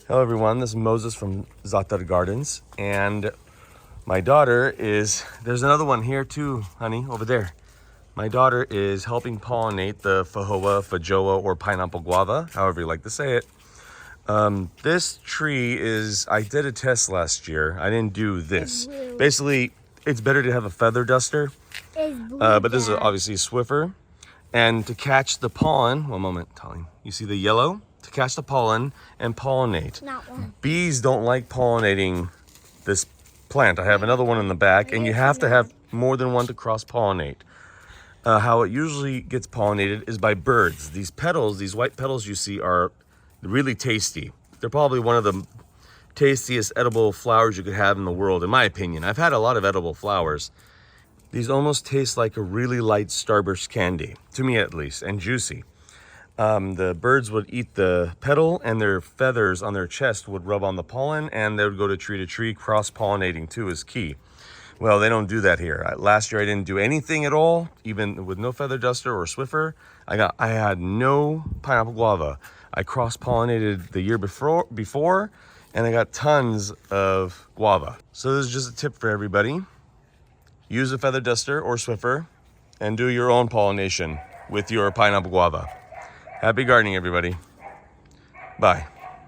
Hello everyone, this is Moses from ZAATARGARDENS, and my daughter is, there's another one here too, honey, over there. My daughter is helping pollinate the Feijoa, or pineapple guava, however you like to say it. This tree is, I did a test last year. I didn't do this. Basically, it's better to have a feather duster, but this is obviously a Swiffer. And to catch the pollen, one moment, Tolly, you see the yellow? To catch the pollen and pollinate. Not one. Bees don't like pollinating this plant. I have another one in the back, and you have to have more than one to cross-pollinate. How it usually gets pollinated is by birds. These petals, these white petals you see, are really tasty. They're probably one of the tastiest edible flowers you could have in the world, in my opinion. I've had a lot of edible flowers. These almost taste like a really light Starburst candy, to me at least, and juicy. The birds would eat the petal, and their feathers on their chest would rub on the pollen, and they would go to tree. Cross-pollinating too is key. Well, they don't do that here. Last year I didn't do anything at all, even with no feather duster or Swiffer. I had no pineapple guava. I cross-pollinated the year before, and I got tons of guava. So this is just a tip for everybody. Use a feather duster or Swiffer and do your own pollination with your pineapple guava. Happy gardening, everybody. Bye.